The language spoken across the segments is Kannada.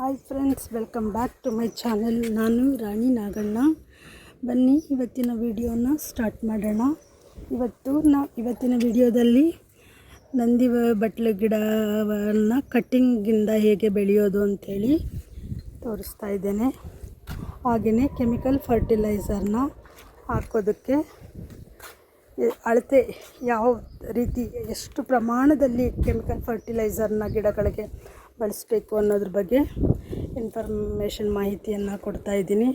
Hi friends, welcome back to my channel. ನಾನು ರಾಣಿ ನಾಗಣ್ಣ. ಬನ್ನಿ ಇವತ್ತಿನ ವಿಡಿಯೋನ ಸ್ಟಾರ್ಟ್ ಮಾಡೋಣ. ಇವತ್ತಿನ ವಿಡಿಯೋದಲ್ಲಿ ನಂದಿ ಬಟ್ಲು ಗಿಡವನ್ನು ಕಟ್ಟಿಂಗಿಂದ ಹೇಗೆ ಬೆಳೆಯೋದು ಅಂಥೇಳಿ ತೋರಿಸ್ತಾ ಇದ್ದೇನೆ. ಹಾಗೆಯೇ ಕೆಮಿಕಲ್ ಫರ್ಟಿಲೈಸರ್ನ ಹಾಕೋದಕ್ಕೆ ಅಳತೆ ಯಾವ ರೀತಿ ಎಷ್ಟು ಪ್ರಮಾಣದಲ್ಲಿ ಕೆಮಿಕಲ್ ಫರ್ಟಿಲೈಸರ್ನ ಗಿಡಗಳಿಗೆ ಬಳಸಬೇಕು ಅನ್ನೋದ್ರ ಬಗ್ಗೆ ಮಾಹಿತಿಯನ್ನು ಕೊಡ್ತಾ ಇದ್ದೀನಿ.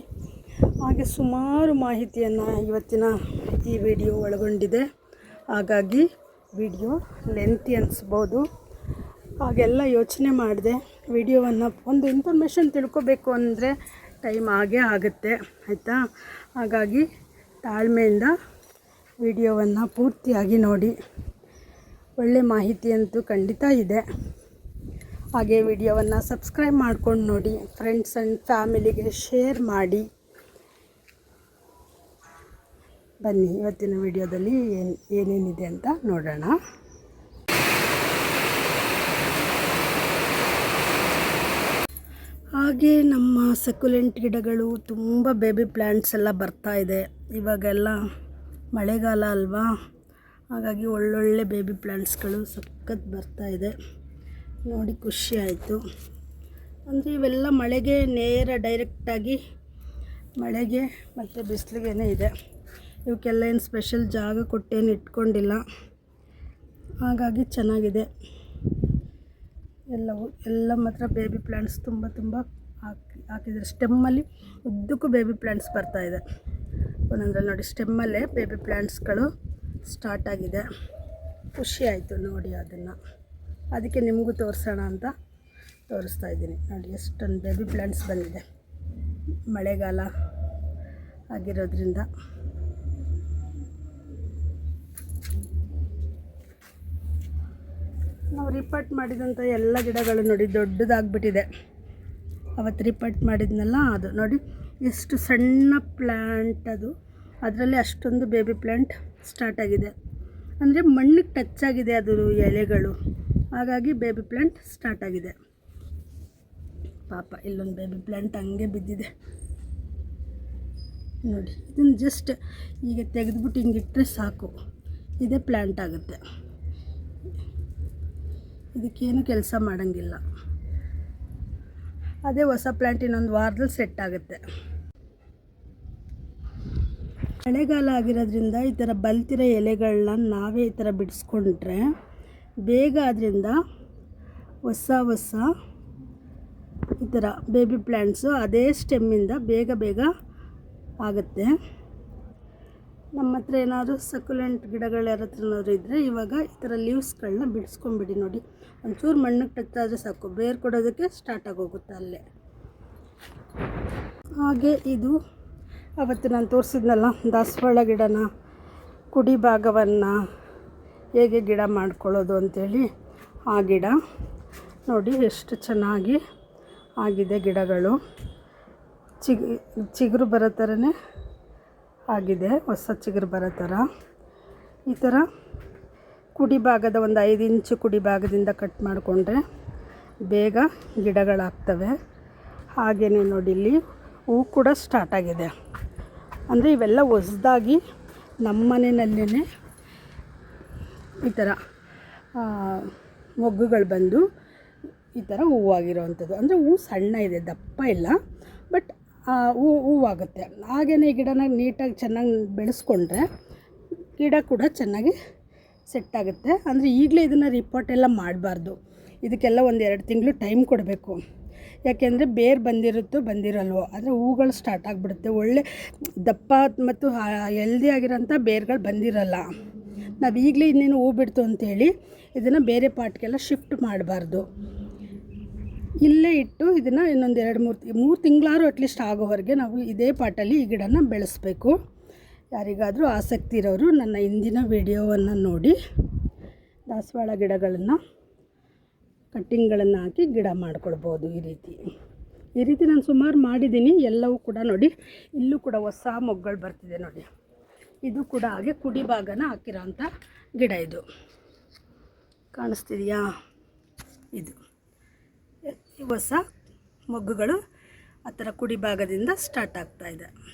ಹಾಗೆ ಸುಮಾರು ಮಾಹಿತಿಯನ್ನು ಇವತ್ತಿನ ಈ ವಿಡಿಯೋ ಒಳಗೊಂಡಿದೆ. ಹಾಗಾಗಿ ವಿಡಿಯೋ ಲೆಂತಿ ಅನಿಸ್ಬೋದು. ಹಾಗೆಲ್ಲ ಯೋಚನೆ ಮಾಡಿದೆ. ವಿಡಿಯೋವನ್ನು ಒಂದು ಇನ್ಫಾರ್ಮೇಷನ್ ತಿಳ್ಕೊಬೇಕು ಅಂದರೆ ಟೈಮ್ ಆಗೇ ಆಗುತ್ತೆ, ಆಯಿತಾ? ಹಾಗಾಗಿ ತಾಳ್ಮೆಯಿಂದ ವಿಡಿಯೋವನ್ನು ಪೂರ್ತಿಯಾಗಿ ನೋಡಿ. ಒಳ್ಳೆ ಮಾಹಿತಿಯಂತೂ ಖಂಡಿತ ಇದೆ. ಹಾಗೆ ವಿಡಿಯೋವನ್ನು ಸಬ್ಸ್ಕ್ರೈಬ್ ಮಾಡ್ಕೊಂಡು ನೋಡಿ, ಫ್ರೆಂಡ್ಸ್ ಆ್ಯಂಡ್ ಫ್ಯಾಮಿಲಿಗೆ ಶೇರ್ ಮಾಡಿ. ಬನ್ನಿ ಇವತ್ತಿನ ವಿಡಿಯೋದಲ್ಲಿ ಏನೇನಿದೆ ಅಂತ ನೋಡೋಣ. ಹಾಗೆ ನಮ್ಮ ಸಕ್ಯುಲೆಂಟ್ ಗಿಡಗಳು ತುಂಬ ಬೇಬಿ ಪ್ಲ್ಯಾಂಟ್ಸ್ ಎಲ್ಲ ಬರ್ತಾ ಇದೆ. ಇವಾಗೆಲ್ಲ ಮಳೆಗಾಲ ಅಲ್ವಾ, ಹಾಗಾಗಿ ಒಳ್ಳೊಳ್ಳೆ ಬೇಬಿ ಪ್ಲ್ಯಾಂಟ್ಸ್ಗಳು ಸಖತ್ ಬರ್ತಾ ಇದೆ. ನೋಡಿ ಖುಷಿ ಆಯಿತು. ಅಂದರೆ ಇವೆಲ್ಲ ಮಳೆಗೆ ಡೈರೆಕ್ಟಾಗಿ ಮಳೆಗೆ ಮತ್ತು ಬಿಸಿಲಿಗೆ ಇದೆ. ಇವಕ್ಕೆಲ್ಲ ಏನು ಸ್ಪೆಷಲ್ ಜಾಗ ಕೊಟ್ಟೇನು ಇಟ್ಕೊಂಡಿಲ್ಲ, ಹಾಗಾಗಿ ಚೆನ್ನಾಗಿದೆ. ಎಲ್ಲ ಮಾತ್ರ ಬೇಬಿ ಪ್ಲ್ಯಾಂಟ್ಸ್ ತುಂಬ ಹಾಕಿದ್ದಾರೆ. ಸ್ಟೆಮ್ಮಲ್ಲಿ ಉದ್ದಕ್ಕೂ ಬೇಬಿ ಪ್ಲ್ಯಾಂಟ್ಸ್ ಬರ್ತಾಯಿದೆ. ಒಂದೊಂದ್ರಲ್ಲಿ ನೋಡಿ ಸ್ಟೆಮ್ಮಲ್ಲೇ ಬೇಬಿ ಪ್ಲ್ಯಾಂಟ್ಸ್ಗಳು ಸ್ಟಾರ್ಟ್ ಆಗಿದೆ. ಖುಷಿ ಆಯಿತು ನೋಡಿ ಅದನ್ನು. ಅದಕ್ಕೆ ನಿಮಗೂ ತೋರಿಸೋಣ ಅಂತ ತೋರಿಸ್ತಾ ಇದ್ದೀನಿ. ನೋಡಿ ಎಷ್ಟೊಂದು ಬೇಬಿ ಪ್ಲ್ಯಾಂಟ್ಸ್ ಬಂದಿದೆ ಮಳೆಗಾಲ ಆಗಿರೋದ್ರಿಂದ. ನಾವು ರಿಪೋರ್ಟ್ ಮಾಡಿದಂಥ ಎಲ್ಲ ಗಿಡಗಳು ನೋಡಿ ದೊಡ್ಡದಾಗ್ಬಿಟ್ಟಿದೆ. ಅವತ್ತು ರಿಪೋರ್ಟ್ ಮಾಡಿದ್ನಲ್ಲ ಅದು ನೋಡಿ ಎಷ್ಟು ಸಣ್ಣ ಪ್ಲ್ಯಾಂಟ್ ಅದು. ಅದರಲ್ಲಿ ಅಷ್ಟೊಂದು ಬೇಬಿ ಪ್ಲ್ಯಾಂಟ್ ಸ್ಟಾರ್ಟ್ ಆಗಿದೆ. ಅಂದರೆ ಮಣ್ಣಿಗೆ ಟಚ್ ಆಗಿದೆ ಅದು ಎಲೆಗಳು, ಹಾಗಾಗಿ ಬೇಬಿ ಪ್ಲ್ಯಾಂಟ್ ಸ್ಟಾರ್ಟ್ ಆಗಿದೆ. ಪಾಪ ಇಲ್ಲೊಂದು ಬೇಬಿ ಪ್ಲ್ಯಾಂಟ್ ಹಂಗೆ ಬಿದ್ದಿದೆ ನೋಡಿ. ಇದನ್ನು ಜಸ್ಟ್ ಈಗ ತೆಗೆದುಬಿಟ್ಟು ಹಿಂಗಿಟ್ಟರೆ ಸಾಕು, ಇದೇ ಪ್ಲ್ಯಾಂಟ್ ಆಗುತ್ತೆ. ಇದಕ್ಕೇನು ಕೆಲಸ ಮಾಡೋಂಗಿಲ್ಲ. ಅದೇ ಹೊಸ ಪ್ಲ್ಯಾಂಟ್ ಇನ್ನೊಂದು ವಾರದಲ್ಲಿ ಸೆಟ್ ಆಗುತ್ತೆ. ಮಳೆಗಾಲ ಆಗಿರೋದ್ರಿಂದ ಈ ಥರ ಬಲ್ತಿರೋ ಎಲೆಗಳನ್ನ ನಾವೇ ಈ ಥರ ಬಿಡಿಸ್ಕೊಂಡ್ರೆ ಬೇಗ ಅದರಿಂದ ಹೊಸ ಈ ಥರ ಬೇಬಿ ಪ್ಲ್ಯಾಂಟ್ಸು ಅದೇ ಸ್ಟೆಮ್ಮಿಂದ ಬೇಗ ಆಗುತ್ತೆ. ನಮ್ಮ ಹತ್ರ ಏನಾದರೂ ಸಕ್ಯುಲೆಂಟ್ ಗಿಡಗಳು ಯಾರ ಹತ್ರ ಏನಾದರೂ ಇದ್ದರೆ ಇವಾಗ ಈ ಥರ ಲೀವ್ಸ್ಗಳನ್ನ ಬಿಡಿಸ್ಕೊಂಬಿಡಿ. ನೋಡಿ ಒಂಚೂರು ಮಣ್ಣಿಗೆ ಟಚ್ ಆದರೆ ಸಾಕು, ಬೇರು ಕೊಡೋದಕ್ಕೆ ಸ್ಟಾರ್ಟ್ ಆಗೋಗುತ್ತೆ ಅಲ್ಲೇ. ಹಾಗೆ ಇದು ಅವತ್ತು ನಾನು ತೋರಿಸಿದ್ನಲ್ಲ ದಾಸವಾಳ ಗಿಡನ ಕುಡಿ ಭಾಗವನ್ನು ಹೇಗೆ ಗಿಡ ಮಾಡ್ಕೊಳ್ಳೋದು ಅಂಥೇಳಿ, ಆ ಗಿಡ ನೋಡಿ ಎಷ್ಟು ಚೆನ್ನಾಗಿ ಆಗಿದೆ. ಗಿಡಗಳು ಚಿಗುರು ಬರೋ ಥರನೇ ಆಗಿದೆ, ಹೊಸ ಚಿಗುರು ಬರೋ ಥರ. ಈ ಥರ ಕುಡಿ ಭಾಗದ ಒಂದು 5 ಇಂಚು ಕುಡಿ ಭಾಗದಿಂದ ಕಟ್ ಮಾಡಿಕೊಂಡ್ರೆ ಬೇಗ ಗಿಡಗಳಾಗ್ತವೆ. ಹಾಗೆಯೇ ನೋಡಿ ಇಲ್ಲಿ ಹೂ ಕೂಡ ಸ್ಟಾರ್ಟ್ ಆಗಿದೆ. ಅಂದರೆ ಇವೆಲ್ಲ ಹೊಸದಾಗಿ ನಮ್ಮ ಮನೆಯಲ್ಲೇ ಈ ಥರ ಮೊಗ್ಗುಗಳು ಬಂದು ಈ ಥರ ಹೂವಾಗಿರೋವಂಥದ್ದು. ಅಂದರೆ ಹೂ ಸಣ್ಣ ಇದೆ, ದಪ್ಪ ಇಲ್ಲ, ಬಟ್ ಹೂವಾಗುತ್ತೆ. ಹಾಗೆಯೇ ಈ ಗಿಡನ ನೀಟಾಗಿ ಚೆನ್ನಾಗಿ ಬೆಳೆಸ್ಕೊಂಡ್ರೆ ಗಿಡ ಕೂಡ ಚೆನ್ನಾಗಿ ಸೆಟ್ ಆಗುತ್ತೆ. ಅಂದರೆ ಈಗಲೇ ಇದನ್ನು ರಿಪೋರ್ಟ್ ಎಲ್ಲ ಮಾಡಬಾರ್ದು. ಇದಕ್ಕೆಲ್ಲ 1-2 ತಿಂಗಳು ಟೈಮ್ ಕೊಡಬೇಕು. ಯಾಕೆಂದರೆ ಬೇರು ಬಂದಿರಲ್ವೋ, ಆದರೆ ಹೂಗಳು ಸ್ಟಾರ್ಟ್ ಆಗಿಬಿಡುತ್ತೆ. ಒಳ್ಳೆ ದಪ್ಪ ಮತ್ತು ಹೆಲ್ದಿ ಆಗಿರೋಂಥ ಬೇರುಗಳು ಬಂದಿರಲ್ಲ. ನಾವು ಈಗಲೇ ಇನ್ನೇನು ಹೂ ಬಿಡ್ತು ಅಂಥೇಳಿ ಇದನ್ನು ಬೇರೆ ಪಾಟ್ಗೆಲ್ಲ ಶಿಫ್ಟ್ ಮಾಡಬಾರ್ದು. ಇಲ್ಲೇ ಇಟ್ಟು ಇದನ್ನು ಇನ್ನೊಂದು 2-3 ತಿಂಗಳಾದ್ರೂ ಅಟ್ಲೀಸ್ಟ್ ಆಗೋವರೆಗೆ ನಾವು ಇದೇ ಪಾಟಲ್ಲಿ ಈ ಗಿಡನ ಬೆಳೆಸಬೇಕು. ಯಾರಿಗಾದರೂ ಆಸಕ್ತಿ ಇರೋರು ನನ್ನ ಹಿಂದಿನ ವಿಡಿಯೋವನ್ನು ನೋಡಿ ದಾಸವಾಳ ಗಿಡಗಳನ್ನು ಕಟ್ಟಿಂಗ್ಗಳನ್ನು ಹಾಕಿ ಗಿಡ ಮಾಡ್ಕೊಳ್ಬೋದು. ಈ ರೀತಿ ನಾನು ಸುಮಾರು ಮಾಡಿದ್ದೀನಿ. ಎಲ್ಲವೂ ಕೂಡ ನೋಡಿ, ಇಲ್ಲೂ ಕೂಡ ಹೊಸ ಮೊಗ್ಗುಗಳು ಬರ್ತಿದೆ ನೋಡಿ. ಇದು ಕೂಡ ಹಾಗೆ ಕುಡಿ ಭಾಗನ ಹಾಕಿರೋಂಥ ಗಿಡ. ಇದು ಕಾಣಿಸ್ತಿದೆಯಾ? ಇದು ಹೊಸ ಮೊಗ್ಗುಗಳು ಆ ಥರ ಕುಡಿ ಭಾಗದಿಂದ ಸ್ಟಾರ್ಟ್ ಆಗ್ತಾಯಿದೆ.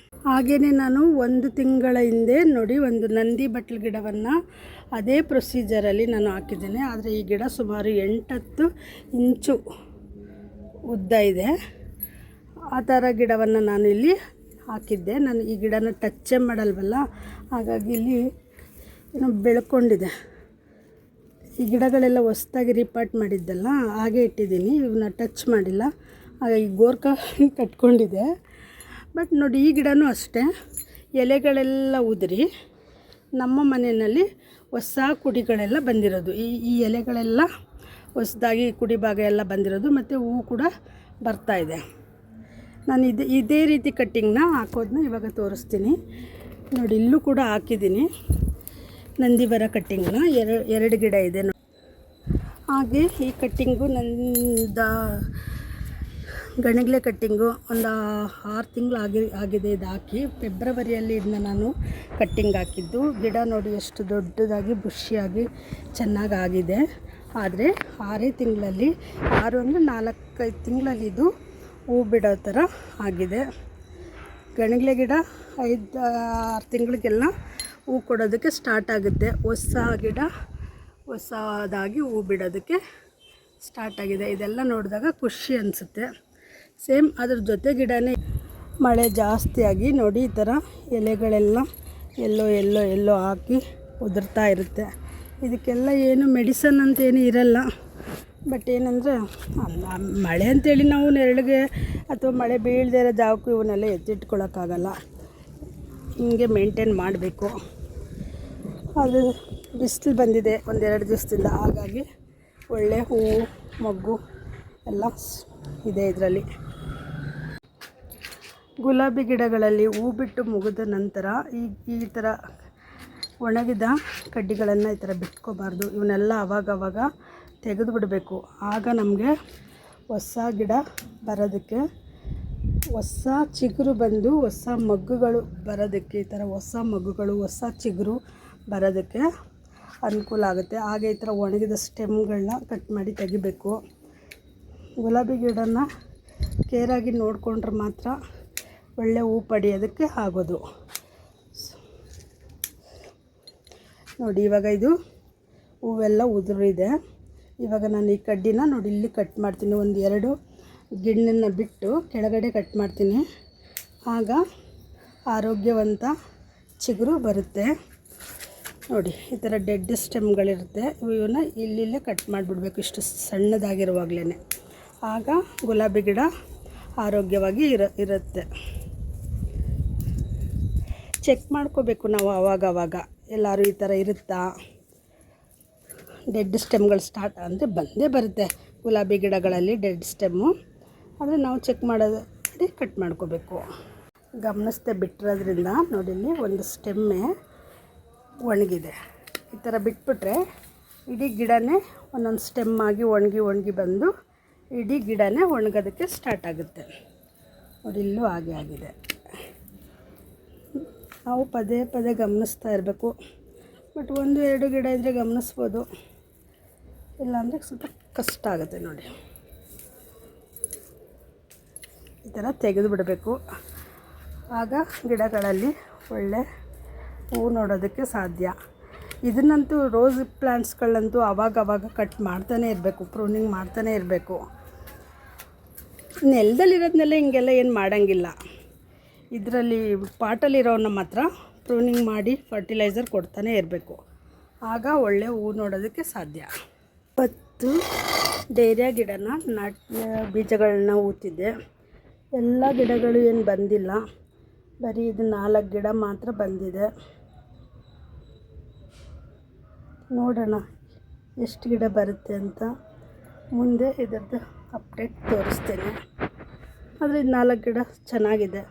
ಹಾಗೆಯೇ ನಾನು 1 ತಿಂಗಳ ಹಿಂದೆ ನೋಡಿ ಒಂದು ನಂದಿ ಬಟ್ಲು ಗಿಡವನ್ನು ಅದೇ ಪ್ರೊಸೀಜರಲ್ಲಿ ನಾನು ಹಾಕಿದ್ದೇನೆ. ಆದರೆ ಈ ಗಿಡ ಸುಮಾರು 8-10 ಇಂಚು ಉದ್ದ ಇದೆ. ಆ ಥರ ಗಿಡವನ್ನು ನಾನು ಇಲ್ಲಿ ಹಾಕಿದ್ದೆ. ನಾನು ಈ ಗಿಡನ ಟಚ್ಚೇ ಮಾಡಲ್ವಲ್ಲ, ಹಾಗಾಗಿ ಇಲ್ಲಿ ಏನೋ ಬೆಳ್ಕೊಂಡಿದೆ. ಈ ಗಿಡಗಳೆಲ್ಲ ಹೊಸ್ದಾಗಿ ರಿಪಾರ್ಟ್ ಮಾಡಿದ್ದಲ್ಲ, ಹಾಗೆ ಇಟ್ಟಿದ್ದೀನಿ, ಇವನ್ನ ಟಚ್ ಮಾಡಿಲ್ಲ. ಹಾಗಾಗಿ ಗೋರ್ಕ ಕಟ್ಕೊಂಡಿದೆ. ಬಟ್ ನೋಡಿ, ಈ ಗಿಡನೂ ಅಷ್ಟೇ, ಎಲೆಗಳೆಲ್ಲ ಉದುರಿ ನಮ್ಮ ಮನೆಯಲ್ಲಿ ಹೊಸ ಕುಡಿಗಳೆಲ್ಲ ಬಂದಿರೋದು. ಈ ಎಲೆಗಳೆಲ್ಲ ಹೊಸದಾಗಿ ಕುಡಿ ಭಾಗ ಎಲ್ಲ ಬಂದಿರೋದು, ಮತ್ತು ಹೂವು ಕೂಡ ಬರ್ತಾಯಿದೆ. ನಾನು ಇದೇ ರೀತಿ ಕಟ್ಟಿಂಗ್ನ ಹಾಕೋದನ್ನ ಇವಾಗ ತೋರಿಸ್ತೀನಿ. ನೋಡಿ, ಇಲ್ಲೂ ಕೂಡ ಹಾಕಿದ್ದೀನಿ ನಂದಿವರ ಕಟ್ಟಿಂಗ್ನ. 2 ಗಿಡ ಇದೆ ನೋಡಿ. ಹಾಗೆ ಈ ಕಟ್ಟಿಂಗು ನಂದ ಗಣಗ್ಲೆ ಕಟ್ಟಿಂಗು ಒಂದು 6 ತಿಂಗಳು ಆಗಿದೆ ಇದು ಹಾಕಿ. ಫೆಬ್ರವರಿಯಲ್ಲಿ ಇದನ್ನ ನಾನು ಕಟ್ಟಿಂಗ್ ಹಾಕಿದ್ದು. ಗಿಡ ನೋಡಿ ಎಷ್ಟು ದೊಡ್ಡದಾಗಿ ಬುಷಿಯಾಗಿ ಚೆನ್ನಾಗಿ ಆಗಿದೆ. ಆದರೆ 6 ತಿಂಗಳಲ್ಲಿ, 6 ಅಂದರೆ 4-5 ತಿಂಗಳಲ್ಲಿ ಇದು ಹೂ ಬಿಡೋ ಥರ ಆಗಿದೆ. ಗಣಗ್ಲೆ ಗಿಡ 5-6 ತಿಂಗಳಿಗೆಲ್ಲ ಹೂ ಕೊಡೋದಕ್ಕೆ ಸ್ಟಾರ್ಟ್ ಆಗುತ್ತೆ. ಹೊಸ ಗಿಡ ಹೊಸದಾಗಿ ಹೂ ಬಿಡೋದಕ್ಕೆ ಸ್ಟಾರ್ಟ್ ಆಗಿದೆ. ಇದೆಲ್ಲ ನೋಡಿದಾಗ ಖುಷಿ ಅನಿಸುತ್ತೆ. ಸೇಮ್ ಅದ್ರ ಜೊತೆ ಗಿಡನೇ ಮಳೆ ಜಾಸ್ತಿಯಾಗಿ ನೋಡಿ ಈ ಥರ ಎಲೆಗಳೆಲ್ಲ ಎಲ್ಲೋ ಹಾಕಿ ಉದುರ್ತಾ ಇರುತ್ತೆ. ಇದಕ್ಕೆಲ್ಲ ಏನು ಮೆಡಿಸನ್ ಅಂತೇನು ಇರಲ್ಲ. ಬಟ್ ಏನಂದರೆ ಮಳೆ ಅಂತೇಳಿ ನಾವು ನೆರಳಿಗೆ ಅಥವಾ ಮಳೆ ಬೀಳದೇ ಇರೋ ಜಾಗಕ್ಕೂ ಇವನ್ನೆಲ್ಲ ಎತ್ತಿಟ್ಕೊಳ್ಳೋಕ್ಕಾಗಲ್ಲ. ಹಿಂಗೆ ಮೇಂಟೈನ್ ಮಾಡಬೇಕು. ಅದು ಬಿಸಿಲು ಬಂದಿದೆ 1-2 ದಿವಸದಿಂದ, ಹಾಗಾಗಿ ಒಳ್ಳೆ ಹೂವು ಮೊಗ್ಗು ಎಲ್ಲ ಇದೆ ಇದರಲ್ಲಿ. ಗುಲಾಬಿ ಗಿಡಗಳಲ್ಲಿ ಹೂ ಬಿಟ್ಟು ಮುಗಿದ ನಂತರ ಈ ಥರ ಒಣಗಿದ ಕಡ್ಡಿಗಳನ್ನು ಈ ಥರ ಬಿಟ್ಕೋಬಾರ್ದು. ಇವನ್ನೆಲ್ಲ ಆವಾಗವಾಗ ತೆಗೆದು ಬಿಡಬೇಕು. ಆಗ ನಮಗೆ ಹೊಸ ಗಿಡ ಬರೋದಕ್ಕೆ, ಹೊಸ ಚಿಗುರು ಬಂದು ಹೊಸ ಮೊಗ್ಗುಗಳು ಬರೋದಕ್ಕೆ, ಈ ಥರ ಹೊಸ ಮೊಗ್ಗುಗಳು ಹೊಸ ಚಿಗುರು ಬರೋದಕ್ಕೆ ಅನುಕೂಲ ಆಗುತ್ತೆ. ಹಾಗೆ ಈ ಥರ ಒಣಗಿದ ಸ್ಟೆಮ್ಗಳನ್ನ ಕಟ್ ಮಾಡಿ ತೆಗಿಬೇಕು. ಗುಲಾಬಿ ಗಿಡನ ಕೇರಾಗಿ ನೋಡಿಕೊಂಡ್ರೆ ಮಾತ್ರ ಒಳ್ಳೆ ಹೂ ಪಡೆಯೋದಕ್ಕೆ ಆಗೋದು. ನೋಡಿ, ಇವಾಗ ಇದು ಹೂವೆಲ್ಲ ಉದುರಿದೆ. ಇವಾಗ ನಾನು ಈ ಕಡ್ಡಿನ ನೋಡಿ ಇಲ್ಲಿ ಕಟ್ ಮಾಡ್ತೀನಿ. 1-2 ಗಿಣ್ಣನ್ನು ಬಿಟ್ಟು ಕೆಳಗಡೆ ಕಟ್ ಮಾಡ್ತೀನಿ. ಆಗ ಆರೋಗ್ಯವಂತ ಚಿಗುರು ಬರುತ್ತೆ. ನೋಡಿ, ಈ ಥರ ಡೆಡ್ ಸ್ಟೆಮ್ಗಳಿರುತ್ತೆ. ಇವನ್ನ ಇಲ್ಲಿಲ್ಲೇ ಕಟ್ ಮಾಡಿಬಿಡ್ಬೇಕು, ಇಷ್ಟು ಸಣ್ಣದಾಗಿರುವಾಗಲೇ. ಆಗ ಗುಲಾಬಿ ಗಿಡ ಆರೋಗ್ಯವಾಗಿ ಇರುತ್ತೆ. ಚೆಕ್ ಮಾಡ್ಕೋಬೇಕು ನಾವು ಆವಾಗವಾಗ, ಎಲ್ಲರೂ ಈ ಥರ ಇರುತ್ತಾ. ಡೆಡ್ ಸ್ಟೆಮ್ಗಳು ಸ್ಟಾರ್ಟ್ ಅಂದರೆ ಬಂದೇ ಬರುತ್ತೆ ಗುಲಾಬಿ ಗಿಡಗಳಲ್ಲಿ ಡೆಡ್ ಸ್ಟೆಮ್ಮು. ಆದರೆ ನಾವು ಚೆಕ್ ಮಾಡೋದು ಕಟ್ ಮಾಡ್ಕೋಬೇಕು. ಗಮನಿಸ್ದೆ ಬಿಟ್ಟಿರೋದ್ರಿಂದ ನೋಡಿ, ಇಲ್ಲಿ ಒಂದು ಸ್ಟೆಮ್ಮೆ ಒಣಗಿದೆ. ಈ ಥರ ಬಿಟ್ಬಿಟ್ರೆ ಇಡೀ ಗಿಡನೇ ಒಂದೊಂದು ಸ್ಟೆಮ್ ಆಗಿ ಒಣಗಿ ಬಂದು ಇಡೀ ಗಿಡನೇ ಒಣಗೋದಕ್ಕೆ ಸ್ಟಾರ್ಟ್ ಆಗುತ್ತೆ. ನೋಡಿ, ಇಲ್ಲೂ ಹಾಗೆ ಆಗಿದೆ. ನಾವು ಪದೇ ಗಮನಿಸ್ತಾ ಇರಬೇಕು. ಬಟ್ 1-2 ಗಿಡ ಇದ್ದರೆ ಗಮನಿಸ್ಬೋದು, ಇಲ್ಲಾಂದರೆ ಸ್ವಲ್ಪ ಕಷ್ಟ ಆಗುತ್ತೆ. ನೋಡಿ, ಈ ಥರ ತೆಗೆದು ಬಿಡಬೇಕು. ಆಗ ಗಿಡಗಳಲ್ಲಿ ಒಳ್ಳೆ ಹೂವು ನೋಡೋದಕ್ಕೆ ಸಾಧ್ಯ. ಇದನ್ನಂತೂ ರೋಸ್ ಪ್ಲ್ಯಾಂಟ್ಸ್ಗಳಂತೂ ಆವಾಗವಾಗ ಕಟ್ ಮಾಡ್ತಾನೆ ಇರಬೇಕು, ಪ್ರೂನಿಂಗ್ ಮಾಡ್ತಾನೆ ಇರಬೇಕು. ನೆಲದಲ್ಲಿರೋದನ್ನೆಲ್ಲ ಹಿಂಗೆಲ್ಲ ಏನು ಮಾಡೋಂಗಿಲ್ಲ. ಇದರಲ್ಲಿ ಪಾಟಲ್ಲಿರೋವನ್ನ ಮಾತ್ರ ಪ್ರೂನಿಂಗ್ ಮಾಡಿ ಫರ್ಟಿಲೈಸರ್ ಕೊಡ್ತಾನೆ ಇರಬೇಕು. ಆಗ ಒಳ್ಳೆ ಹೂವು ನೋಡೋದಕ್ಕೆ ಸಾಧ್ಯ. 10 ಡೇರಿಯಾ ಗಿಡನ ಬೀಜಗಳನ್ನ ಊತಿದ್ದೆ. ಎಲ್ಲ ಗಿಡಗಳು ಏನು ಬಂದಿಲ್ಲ, ಬರೀ ಇದು 4 ಗಿಡ ಮಾತ್ರ ಬಂದಿದೆ. ನೋಡೋಣ ಎಷ್ಟು ಗಿಡ ಬರುತ್ತೆ ಅಂತ ಮುಂದೆ ಇದರದ್ದು ಅಪ್ಡೇಟ್ ತೋರಿಸ್ತೇನೆ. ಆದರೆ ಇದು 4 ಗಿಡ ಚೆನ್ನಾಗಿದೆ.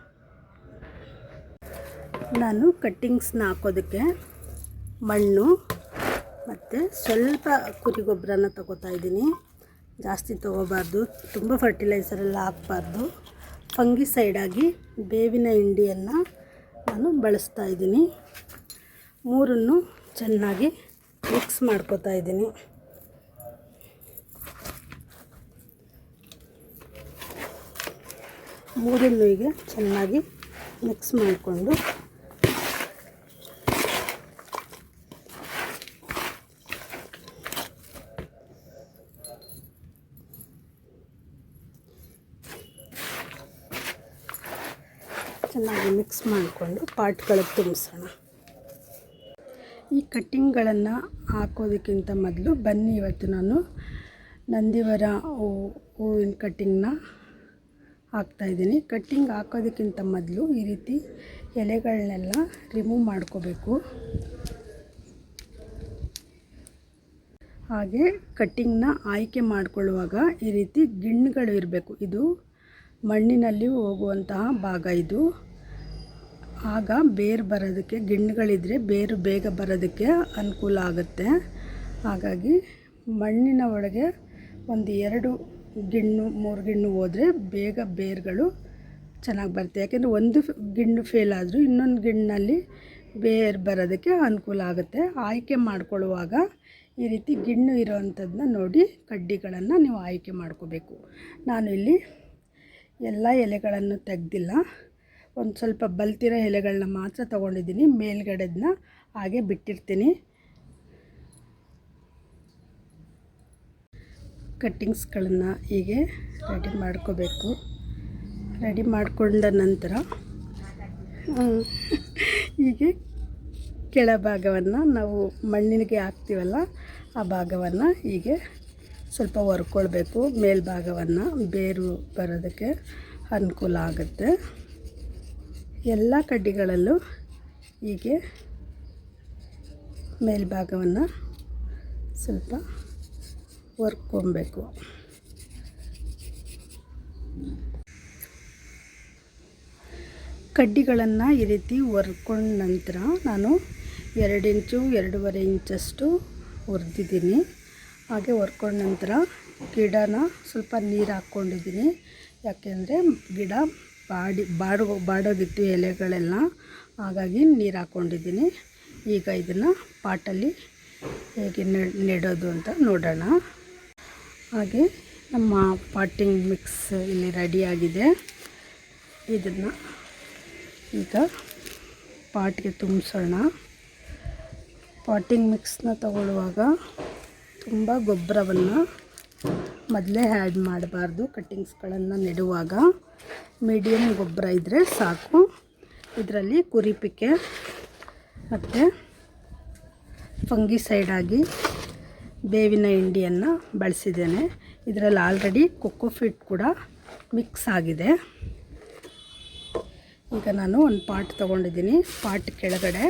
ನಾನು ಕಟ್ಟಿಂಗ್ಸ್ನ ಹಾಕೋದಕ್ಕೆ ಮಣ್ಣು ಮತ್ತು ಸ್ವಲ್ಪ ಕುರಿ ಗೊಬ್ಬರನ ತಗೋತಾ ಇದ್ದೀನಿ. ಜಾಸ್ತಿ ತೊಗೋಬಾರ್ದು, ತುಂಬ ಫರ್ಟಿಲೈಸರೆಲ್ಲ ಹಾಕಬಾರ್ದು. ಫಂಗಿಸೈಡಾಗಿ ಬೇವಿನ ಹಿಂಡಿಯನ್ನು ನಾನು ಬಳಸ್ತಾ ಇದ್ದೀನಿ. 3 ಚೆನ್ನಾಗಿ ಮಿಕ್ಸ್ ಮಾಡ್ಕೋತಾ ಇದ್ದೀನಿ. ಮೂರನ್ನು ಈಗ ಚೆನ್ನಾಗಿ ಮಿಕ್ಸ್ ಮಾಡಿಕೊಂಡು ಚೆನ್ನಾಗಿ ಮಿಕ್ಸ್ ಮಾಡಿಕೊಂಡು ಪಾಟ್ಗಳಿಗೆ ತುಂಬಿಸೋಣ. ಈ ಕಟ್ಟಿಂಗ್ಗಳನ್ನು ಹಾಕೋದಕ್ಕಿಂತ ಮೊದಲು ಬನ್ನಿ ಇವತ್ತು ನಾನು ನಂದಿವರ ಹೂವಿನ ಕಟ್ಟಿಂಗ್ನ ಹಾಕ್ತಾಯಿದ್ದೀನಿ. ಕಟ್ಟಿಂಗ್ ಹಾಕೋದಕ್ಕಿಂತ ಮೊದಲು ಈ ರೀತಿ ಎಲೆಗಳನ್ನೆಲ್ಲ ರಿಮೂವ್ ಮಾಡ್ಕೋಬೇಕು. ಹಾಗೆ ಕಟ್ಟಿಂಗ್ನ ಆಯ್ಕೆ ಮಾಡಿಕೊಳ್ಳುವಾಗ ಈ ರೀತಿ ಗಿಣ್ಣುಗಳು ಇರಬೇಕು. ಇದು ಮಣ್ಣಿನಲ್ಲಿ ಹೋಗುವಂತಹ ಭಾಗ ಇದು. ಆಗ ಬೇರು ಬರೋದಕ್ಕೆ ಗಿಣ್ಣುಗಳಿದ್ದರೆ ಬೇರು ಬೇಗ ಬರೋದಕ್ಕೆ ಅನುಕೂಲ ಆಗುತ್ತೆ. ಹಾಗಾಗಿ ಮಣ್ಣಿನ ಒಳಗೆ ಒಂದು 2 ಗಿಣ್ಣು 3 ಗಿಣ್ಣು ಹೋದರೆ ಬೇಗ ಬೇರುಗಳು ಚೆನ್ನಾಗಿ ಬರುತ್ತೆ. ಯಾಕೆಂದರೆ ಒಂದು ಗಿಣ್ಣು ಫೇಲ್ ಆದರೂ ಇನ್ನೊಂದು ಗಿಣ್ಣಲ್ಲಿ ಬೇರು ಬರೋದಕ್ಕೆ ಅನುಕೂಲ ಆಗುತ್ತೆ. ಆಯ್ಕೆ ಮಾಡ್ಕೊಳ್ಳುವಾಗ ಈ ರೀತಿ ಗಿಣ್ಣು ಇರೋವಂಥದ್ದನ್ನ ನೋಡಿ ಕಡ್ಡಿಗಳನ್ನು ನೀವು ಆಯ್ಕೆ ಮಾಡ್ಕೋಬೇಕು. ನಾನು ಇಲ್ಲಿ ಎಲ್ಲ ಎಲೆಗಳನ್ನು ತೆಗೆದಿಲ್ಲ, ಒಂದು ಸ್ವಲ್ಪ ಬಲ್ತಿರೋ ಎಲೆಗಳನ್ನ ಮಾತ್ರ ತೊಗೊಂಡಿದ್ದೀನಿ. ಮೇಲ್ಗಡೆದನ್ನ ಹಾಗೆ ಬಿಟ್ಟಿರ್ತೀನಿ. ಕಟ್ಟಿಂಗ್ಸ್ಗಳನ್ನು ಹೀಗೆ ರೆಡಿ ಮಾಡ್ಕೋಬೇಕು. ರೆಡಿ ಮಾಡಿಕೊಂಡ ನಂತರ ಹೀಗೆ ಕೆಳಭಾಗವನ್ನು ನಾವು ಮಣ್ಣಿಗೆ ಹಾಕ್ತೀವಲ್ಲ ಆ ಭಾಗವನ್ನು ಹೀಗೆ ಸ್ವಲ್ಪ ಹೊರ್ಕೊಳ್ಬೇಕು. ಮೇಲ್ಭಾಗವನ್ನು ಬೇರು ಬರೋದಕ್ಕೆ ಅನುಕೂಲ ಆಗುತ್ತೆ. ಎಲ್ಲ ಕಡ್ಡಿಗಳಲ್ಲೂ ಹೀಗೆ ಮೇಲ್ಭಾಗವನ್ನು ಸ್ವಲ್ಪ ಹೊರ್ಕೊಬೇಕು. ಕಡ್ಡಿಗಳನ್ನು ಈ ರೀತಿ ಹೊರ್ಕೊಂಡ ನಂತರ ನಾನು 2 ಇಂಚು 2.5 ಇಂಚಷ್ಟು ಹುರಿದಿದ್ದೀನಿ. ಹಾಗೆ ಹೊರ್ಕೊಂಡ ನಂತರ ಗಿಡನ ಸ್ವಲ್ಪ ನೀರು ಹಾಕ್ಕೊಂಡಿದ್ದೀನಿ. ಯಾಕೆಂದರೆ ಗಿಡ ಬಾಡೋಗಿತ್ತು ಎಲೆಗಳೆಲ್ಲ, ಹಾಗಾಗಿ ನೀರು ಹಾಕ್ಕೊಂಡಿದ್ದೀನಿ. ಈಗ ಇದನ್ನು ಪಾಟಲ್ಲಿ ಹೇಗೆ ನೆಡೋದು ಅಂತ ನೋಡೋಣ. ಹಾಗೆ ನಮ್ಮ ಪಾಟಿಂಗ್ ಮಿಕ್ಸ್ ಇಲ್ಲಿ ರೆಡಿಯಾಗಿದೆ. ಇದನ್ನು ಈಗ ಪಾಟ್ಗೆ ತುಂಬಿಸೋಣ. ಪಾಟಿಂಗ್ ಮಿಕ್ಸ್ನ ತಗೊಳ್ಳುವಾಗ ತುಂಬ ಗೊಬ್ಬರವನ್ನು ಮೊದಲೇ ಆ್ಯಡ್ ಮಾಡಬಾರ್ದು. ಕಟ್ಟಿಂಗ್ಸ್ಗಳನ್ನು ನೆಡುವಾಗ ಮೀಡಿಯಮ್ ಗೊಬ್ಬರ ಇದ್ದರೆ ಸಾಕು. ಇದರಲ್ಲಿ ಕುರಿಪಿಕೆ ಮತ್ತು ಫಂಗಿಸೈಡಾಗಿ ಬೇವಿನ ಹಿಂಡಿಯನ್ನು ಬಳಸಿದ್ದೇನೆ. ಇದರಲ್ಲಿ ಆಲ್ರೆಡಿ ಕೊಕೊಫಿಟ್ ಕೂಡ ಮಿಕ್ಸ್ ಆಗಿದೆ. ಈಗ ನಾನು ಒಂದು ಪಾಟ್ ತೊಗೊಂಡಿದ್ದೀನಿ. ಪಾಟ್ ಕೆಳಗಡೆ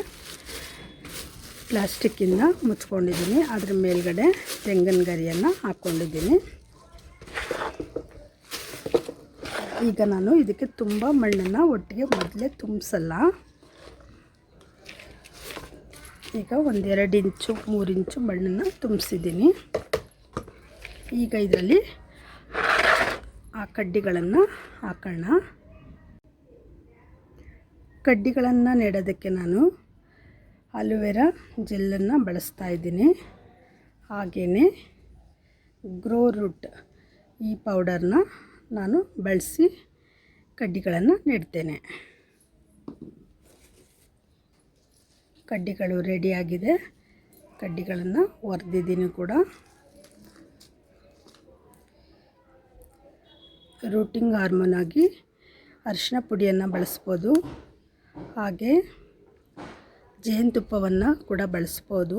ಪ್ಲಾಸ್ಟಿಕ್ಕಿಂದ ಮುಚ್ಕೊಂಡಿದ್ದೀನಿ. ಅದ್ರ ಮೇಲ್ಗಡೆ ತೆಂಗಿನ ಗರಿಯನ್ನು ಹಾಕ್ಕೊಂಡಿದ್ದೀನಿ. ಈಗ ನಾನು ಇದಕ್ಕೆ ತುಂಬ ಮಣ್ಣನ್ನು ಒಟ್ಟಿಗೆ ಮೊದಲೇ ತುಂಬಿಸಲ್ಲ. ಈಗ ಒಂದು 2 ಇಂಚು 3 ಇಂಚು ಮಣ್ಣನ್ನು ತುಂಬಿಸಿದ್ದೀನಿ. ಈಗ ಇದರಲ್ಲಿ ಆ ಕಡ್ಡಿಗಳನ್ನು ಹಾಕೋಣ. ಕಡ್ಡಿಗಳನ್ನು ನೆಡೋದಕ್ಕೆ ನಾನು ಅಲೋವೆರಾ ಜೆಲ್ಲನ್ನು ಬಳಸ್ತಾ ಇದ್ದೀನಿ. ಹಾಗೆಯೇ ಗ್ರೋ ರೂಟ್ ಈ ಪೌಡರ್ನ ನಾನು ಬಳಸಿ ಕಡ್ಡಿಗಳನ್ನು ನೆಡ್ತೇನೆ. ಕಡ್ಡಿಗಳು ರೆಡಿಯಾಗಿದೆ. ಕಡ್ಡಿಗಳನ್ನು ಹೊರ್ದಿದ್ದೀನಿ ಕೂಡ. ರೂಟಿಂಗ್ ಹಾರ್ಮೋನ್ ಆಗಿ ಅರಿಶಿನ ಪುಡಿಯನ್ನು ಬಳಸ್ಬೋದು. ಹಾಗೆ ಜೇನುತುಪ್ಪವನ್ನು ಕೂಡ ಬಳಸ್ಬೋದು.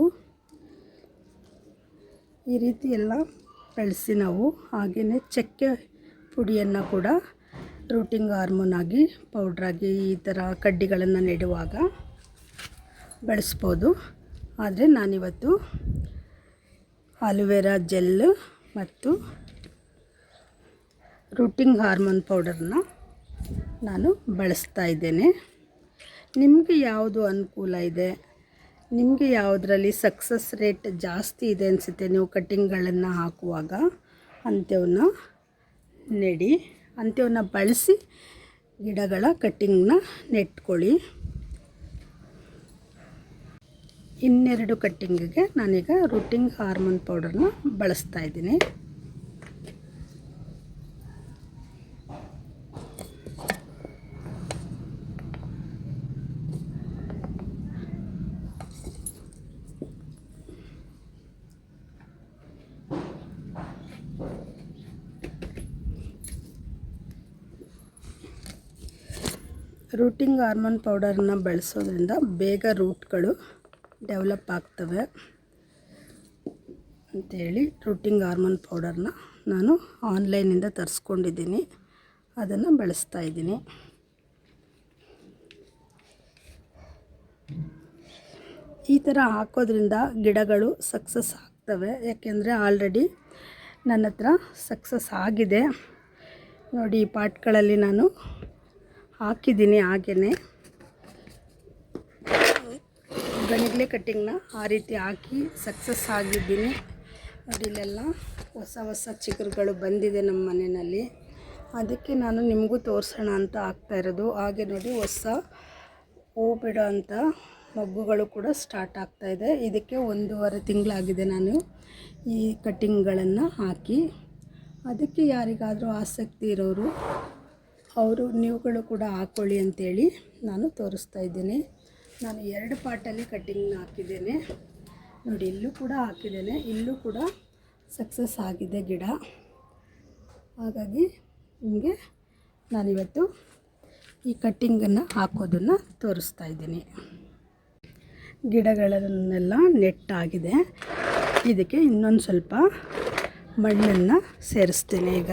ಈ ರೀತಿ ಎಲ್ಲ ಬಳಸಿ ನಾವು ಹಾಗೆಯೇ ಚಕ್ಕೆ ಪುಡಿಯನ್ನು ಕೂಡ ರೂಟಿಂಗ್ ಹಾರ್ಮೋನ್ ಆಗಿ ಪೌಡ್ರಾಗಿ ಈ ಥರ ಕಡ್ಡಿಗಳನ್ನು ನೆಡುವಾಗ ಬಳಸ್ಬೋದು. ಆದರೆ ನಾನಿವತ್ತು ಅಲೋವೆರಾ ಜೆಲ್ ಮತ್ತು ರೂಟಿಂಗ್ ಹಾರ್ಮೋನ್ ಪೌಡರ್ನ ನಾನು ಬಳಸ್ತಾ ಇದ್ದೇನೆ. ನಿಮಗೆ ಯಾವುದು ಅನುಕೂಲ ಇದೆ, ನಿಮಗೆ ಯಾವುದರಲ್ಲಿ ಸಕ್ಸಸ್ ರೇಟ್ ಜಾಸ್ತಿ ಇದೆ ಅನಿಸುತ್ತೆ ನೀವು ಕಟ್ಟಿಂಗ್ಗಳನ್ನು ಹಾಕುವಾಗ ಅಂಥವನ್ನ ನೆಡಿ. ಅಂಥವನ್ನ ಬಳಸಿ ಗಿಡಗಳ ಕಟ್ಟಿಂಗ್ನ ನೆಟ್ಕೊಳ್ಳಿ. ಇನ್ನೆರಡು ಕಟ್ಟಿಂಗಿಗೆ ನಾನೀಗ ರೂಟಿಂಗ್ ಹಾರ್ಮೋನ್ ಪೌಡರ್ನ ಬಳಸ್ತಾ ಇದ್ದೀನಿ. ರೂಟಿಂಗ್ ಹಾರ್ಮೋನ್ ಪೌಡರನ್ನ ಬಳಸೋದ್ರಿಂದ ಬೇಗ ರೂಟ್ಗಳು ಡೆವಲಪ್ ಆಗ್ತವೆ ಅಂಥೇಳಿ ರೂಟಿಂಗ್ ಹಾರ್ಮೋನ್ ಪೌಡರ್ನ ನಾನು ಆನ್ಲೈನಿಂದ ತರಿಸ್ಕೊಂಡಿದ್ದೀನಿ. ಅದನ್ನು ಬಳಸ್ತಾ ಇದ್ದೀನಿ. ಈ ಥರ ಹಾಕೋದ್ರಿಂದ ಗಿಡಗಳು ಸಕ್ಸಸ್ ಆಗ್ತವೆ. ಯಾಕೆಂದರೆ ಆಲ್ರೆಡಿ ನನ್ನ ಹತ್ರ ಸಕ್ಸಸ್ ಆಗಿದೆ ನೋಡಿ. ಈ ಪಾಟ್ಗಳಲ್ಲಿ ನಾನು ಹಾಕಿದ್ದೀನಿ. ಹಾಗೆಯೇ ಗಣಿಗ್ಲೆ ಕಟ್ಟಿಂಗ್ನ ಆ ರೀತಿ ಹಾಕಿ ಸಕ್ಸಸ್ ಆಗಿದ್ದೀನಿ ನೋಡಿ. ಇಲ್ಲೆಲ್ಲ ಹೊಸ ಹೊಸ ಚಿಗುರುಗಳು ಬಂದಿದೆ ನಮ್ಮ ಮನೆಯಲ್ಲಿ. ಅದಕ್ಕೆ ನಾನು ನಿಮಗೂ ತೋರಿಸೋಣ ಅಂತ ಆಗ್ತಾಯಿರೋದು. ಹಾಗೆ ನೋಡಿ, ಹೊಸ ಹೂ ಬಿಡೋ ಅಂಥ ಮೊಗ್ಗುಗಳು ಕೂಡ ಸ್ಟಾರ್ಟ್ ಆಗ್ತಾಯಿದೆ. ಇದಕ್ಕೆ 1.5 ತಿಂಗಳಾಗಿದೆ ನಾನು ಈ ಕಟ್ಟಿಂಗ್ಗಳನ್ನು ಹಾಕಿ. ಅದಕ್ಕೆ ಯಾರಿಗಾದರೂ ಆಸಕ್ತಿ ಇರೋರು ಅವರು ನೀವುಗಳು ಕೂಡ ಹಾಕ್ಕೊಳ್ಳಿ ಅಂಥೇಳಿ ನಾನು ತೋರಿಸ್ತಾ ಇದ್ದೀನಿ. ನಾನು 2 ಪಾಟಲ್ಲಿ ಕಟ್ಟಿಂಗ್ನ ಹಾಕಿದ್ದೇನೆ ನೋಡಿ. ಇಲ್ಲೂ ಕೂಡ ಹಾಕಿದ್ದೇನೆ, ಇಲ್ಲೂ ಕೂಡ ಸಕ್ಸಸ್ ಆಗಿದೆ ಗಿಡ. ಹಾಗಾಗಿ ನಿಮಗೆ ನಾನಿವತ್ತು ಈ ಕಟ್ಟಿಂಗನ್ನು ಹಾಕೋದನ್ನು ತೋರಿಸ್ತಾ ಇದ್ದೀನಿ. ಗಿಡಗಳನ್ನೆಲ್ಲ ನೆಟ್ಟಾಗಿದೆ. ಇದಕ್ಕೆ ಇನ್ನೊಂದು ಸ್ವಲ್ಪ ಮಣ್ಣನ್ನು ಸೇರಿಸ್ತೀನಿ ಈಗ.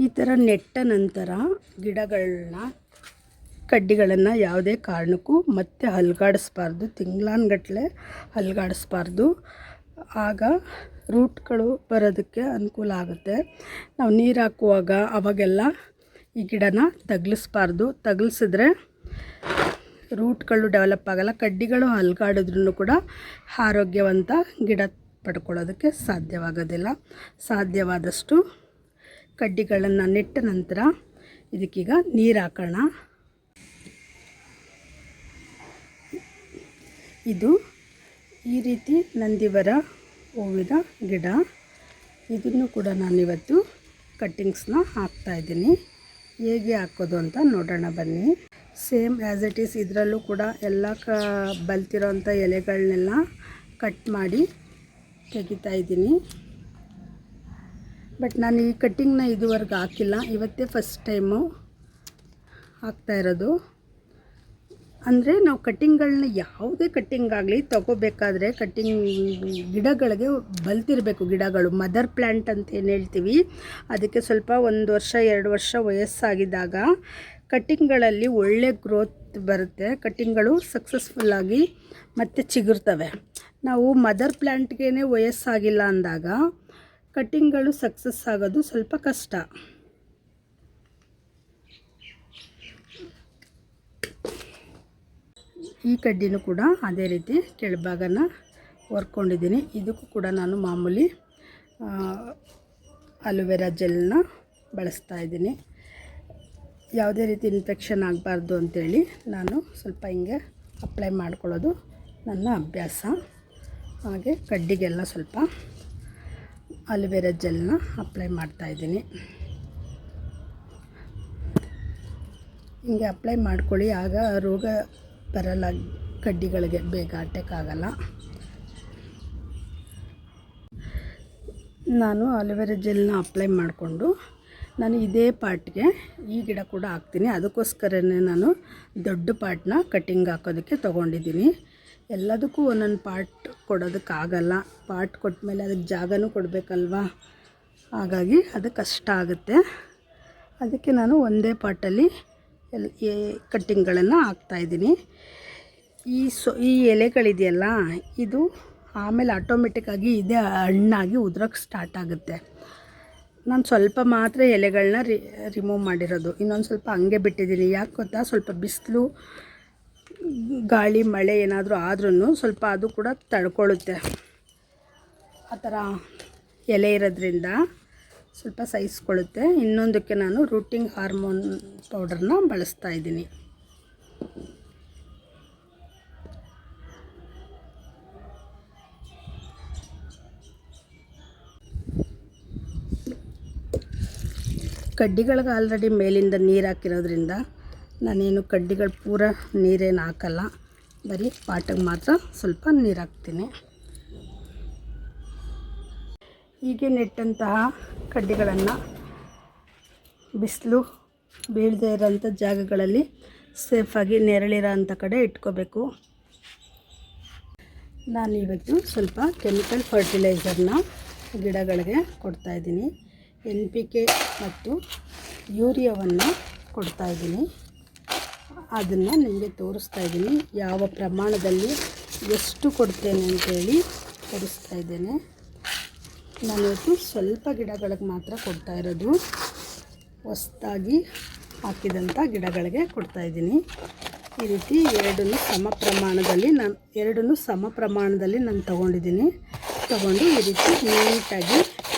ಈ ಥರ ನೆಟ್ಟ ನಂತರ ಕಡ್ಡಿಗಳನ್ನು ಯಾವುದೇ ಕಾರಣಕ್ಕೂ ಮತ್ತೆ ಅಲುಗಾಡಿಸ್ಬಾರ್ದು. ತಿಂಗಳಾನ್ಗಟ್ಟಲೆ ಅಲುಗಾಡಿಸ್ಬಾರ್ದು. ಆಗ ರೂಟ್ಗಳು ಬರೋದಕ್ಕೆ ಅನುಕೂಲ ಆಗುತ್ತೆ. ನಾವು ನೀರು ಹಾಕುವಾಗ ಅವಾಗೆಲ್ಲ ಈ ಗಿಡನ ತಗ್ಲಿಸ್ಬಾರ್ದು. ತಗ್ಲಿಸಿದ್ರೆ ರೂಟ್ಗಳು ಡೆವಲಪ್ ಆಗೋಲ್ಲ. ಕಡ್ಡಿಗಳು ಅಲುಗಾಡಿದ್ರೂ ಕೂಡ ಆರೋಗ್ಯವಂತ ಗಿಡ ಪಡ್ಕೊಳ್ಳೋದಕ್ಕೆ ಸಾಧ್ಯವಾಗೋದಿಲ್ಲ. ಸಾಧ್ಯವಾದಷ್ಟು ಕಡ್ಡಿಗಳನ್ನು ನೆಟ್ಟ ನಂತರ ಇದಕ್ಕೀಗ ನೀರು ಹಾಕೋಣ. ಇದು ಈ ರೀತಿ ನಂದಿವರ ಹೂವಿನ ಗಿಡ. ಇದನ್ನು ಕೂಡ ನಾನಿವತ್ತು ಕಟ್ಟಿಂಗ್ಸ್ನ ಹಾಕ್ತಾಯಿದ್ದೀನಿ. ಹೇಗೆ ಹಾಕೋದು ಅಂತ ನೋಡೋಣ ಬನ್ನಿ. ಸೇಮ್ ಆ್ಯಸ್ ಇಟ್ ಈಸ್ ಇದರಲ್ಲೂ ಕೂಡ ಎಲ್ಲ ಬಲ್ತಿರೋಂಥ ಎಲೆಗಳನ್ನೆಲ್ಲ ಕಟ್ ಮಾಡಿ ತೆಗಿತಾ ಇದ್ದೀನಿ. ಬಟ್ ನಾನು ಈ ಕಟ್ಟಿಂಗ್ನ ಇದುವರೆಗೆ ಹಾಕಿಲ್ಲ, ಇವತ್ತೇ ಫಸ್ಟ್ ಟೈಮು ಹಾಕ್ತಾಯಿರೋದು. ಅಂದರೆ ನಾವು ಕಟ್ಟಿಂಗ್ಗಳನ್ನ ಯಾವುದೇ ಕಟ್ಟಿಂಗ್ ಆಗಲಿ ತೊಗೋಬೇಕಾದ್ರೆ ಗಿಡಗಳಿಗೆ ಬಲ್ತಿರಬೇಕು. ಗಿಡಗಳು ಮದರ್ ಪ್ಲ್ಯಾಂಟ್ ಅಂತ ಏನು ಹೇಳ್ತೀವಿ, ಅದಕ್ಕೆ ಸ್ವಲ್ಪ 1 ವರ್ಷ 2 ವರ್ಷ ವಯಸ್ಸಾಗಿದ್ದಾಗ ಕಟ್ಟಿಂಗ್ಗಳಲ್ಲಿ ಒಳ್ಳೆ ಗ್ರೋತ್ ಬರುತ್ತೆ. ಕಟ್ಟಿಂಗ್ಗಳು ಸಕ್ಸಸ್ಫುಲ್ಲಾಗಿ ಮತ್ತೆ ಚಿಗುರ್ತವೆ. ನಾವು ಮದರ್ ಪ್ಲ್ಯಾಂಟ್ಗೇ ವಯಸ್ಸಾಗಿಲ್ಲ ಅಂದಾಗ ಕಟ್ಟಿಂಗ್ಗಳು ಸಕ್ಸಸ್ ಆಗೋದು ಸ್ವಲ್ಪ ಕಷ್ಟ. ಈ ಕಡ್ಡಿನೂ ಕೂಡ ಅದೇ ರೀತಿ ಕೆಳಭಾಗನ ಹೊರ್ಕೊಂಡಿದ್ದೀನಿ. ಇದಕ್ಕೂ ಕೂಡ ನಾನು ಮಾಮೂಲಿ ಅಲೋವೆರಾ ಜೆಲ್ನ ಬಳಸ್ತಾ ಇದ್ದೀನಿ. ಯಾವುದೇ ರೀತಿ ಇನ್ಫೆಕ್ಷನ್ ಆಗಬಾರ್ದು ಅಂಥೇಳಿ ನಾನು ಸ್ವಲ್ಪ ಹಿಂಗೆ ಅಪ್ಲೈ ಮಾಡ್ಕೊಳ್ಳೋದು ನನ್ನ ಅಭ್ಯಾಸ. ಹಾಗೆ ಕಡ್ಡಿಗೆಲ್ಲ ಸ್ವಲ್ಪ ಅಲೋವೆರಾ ಜೆಲ್ನ ಅಪ್ಲೈ ಮಾಡ್ತಾಯಿದ್ದೀನಿ. ಹಿಂಗೆ ಅಪ್ಲೈ ಮಾಡ್ಕೊಳ್ಳಿ, ಆಗ ರೋಗ ಬರಲ್ಲ ಕಡ್ಡಿಗಳಿಗೆ, ಬೇಗ ಅಟ್ಯಾಕ್ ಆಗಲ್ಲ. ನಾನು ಅಲೋವೆರಾ ಜೆಲ್ನ ಅಪ್ಲೈ ಮಾಡಿಕೊಂಡು ನಾನು ಇದೇ ಪಾಟ್ಗೆ ಈ ಗಿಡ ಕೂಡ ಹಾಕ್ತೀನಿ. ಅದಕ್ಕೋಸ್ಕರನೇ ನಾನು ದೊಡ್ಡ ಪಾಟ್ನ ಕಟ್ಟಿಂಗ್ ಹಾಕೋದಕ್ಕೆ ತೊಗೊಂಡಿದ್ದೀನಿ. ಎಲ್ಲದಕ್ಕೂ ಒಂದೊಂದು ಪಾಟ್ ಕೊಡೋದಕ್ಕಾಗಲ್ಲ. ಪಾಟ್ ಕೊಟ್ಟಮೇಲೆ ಅದಕ್ಕೆ ಜಾಗನೂ ಕೊಡಬೇಕಲ್ವ, ಹಾಗಾಗಿ ಅದು ಕಷ್ಟ ಆಗುತ್ತೆ. ಅದಕ್ಕೆ ನಾನು ಒಂದೇ ಪಾಟಲ್ಲಿ ಕಟ್ಟಿಂಗ್ಗಳನ್ನು ಹಾಕ್ತಾಯಿದ್ದೀನಿ. ಈ ಎಲೆಗಳಿದೆಯಲ್ಲ, ಇದು ಆಮೇಲೆ ಆಟೋಮೆಟಿಕ್ಕಾಗಿ ಇದೇ ಹಣ್ಣಾಗಿ ಉದುರೋಕ್ಕೆ ಸ್ಟಾರ್ಟ್ ಆಗುತ್ತೆ. ನಾನು ಸ್ವಲ್ಪ ಮಾತ್ರ ಎಲೆಗಳನ್ನ ರಿಮೂವ್ ಮಾಡಿರೋದು, ಇನ್ನೊಂದು ಸ್ವಲ್ಪ ಹಂಗೆ ಬಿಟ್ಟಿದ್ದೀನಿ. ಯಾಕೆ ಗೊತ್ತಾ, ಸ್ವಲ್ಪ ಬಿಸಿಲು ಗಾಳಿ ಮಳೆ ಏನಾದರೂ ಆದ್ರೂ ಸ್ವಲ್ಪ ಅದು ಕೂಡ ತಡ್ಕೊಳ್ಳುತ್ತೆ. ಆ ಥರ ಎಲೆ ಇರೋದ್ರಿಂದ ಸ್ವಲ್ಪ ಸಹಿಸ್ಕೊಳ್ಳುತ್ತೆ. ಇನ್ನೊಂದಕ್ಕೆ ನಾನು ರೂಟಿಂಗ್ ಹಾರ್ಮೋನ್ ಪೌಡರ್ನ ಬಳಸ್ತಾ ಇದ್ದೀನಿ. ಕಡ್ಡಿಗಳಿಗೆ ಆಲ್ರೆಡಿ ಮೇಲಿಂದ ನೀರು ಹಾಕಿರೋದ್ರಿಂದ ನಾನೇನು ಕಡ್ಡಿಗಳು ಪೂರ ನೀರೇನು ಹಾಕಲ್ಲ, ಬರೀ ಪಾಟಿಗೆ ಮಾತ್ರ ಸ್ವಲ್ಪ ನೀರು ಹಾಕ್ತೀನಿ. ಹೀಗೆ ನೆಟ್ಟಂತಹ ಕಡ್ಡಿಗಳನ್ನು ಬಿಸಿಲು ಬೀಳದೇ ಇರೋಂಥ ಜಾಗಗಳಲ್ಲಿ ಸೇಫಾಗಿ ನೆರಳಿರೋ ಅಂಥ ಕಡೆ ಇಟ್ಕೋಬೇಕು. ನಾನಿವತ್ತು ಸ್ವಲ್ಪ ಕೆಮಿಕಲ್ ಫರ್ಟಿಲೈಸರ್ನ ಗಿಡಗಳಿಗೆ ಕೊಡ್ತಾಯಿದ್ದೀನಿ. NPK ಮತ್ತು ಯೂರಿಯಾವನ್ನು ಕೊಡ್ತಾಯಿದ್ದೀನಿ. ಅದನ್ನು ನಿಮಗೆ ತೋರಿಸ್ತಾ ಇದ್ದೀನಿ, ಯಾವ ಪ್ರಮಾಣದಲ್ಲಿ ಎಷ್ಟು ಕೊಡ್ತೇನೆ ಅಂತೇಳಿ ತೋರಿಸ್ತಾ ಇದ್ದೇನೆ. ನಾನಿವತ್ತು ಸ್ವಲ್ಪ ಗಿಡಗಳಿಗೆ ಮಾತ್ರ ಕೊಡ್ತಾ ಇರೋದು, ಹೊಸದಾಗಿ ಹಾಕಿದಂಥ ಗಿಡಗಳಿಗೆ ಕೊಡ್ತಾಯಿದ್ದೀನಿ. ಈ ರೀತಿ ಎರಡನ್ನೂ ಸಮ ಪ್ರಮಾಣದಲ್ಲಿ ನಾನು ತೊಗೊಂಡಿದ್ದೀನಿ. ತೊಗೊಂಡು ಈ ರೀತಿ ನೀಟಾಗಿ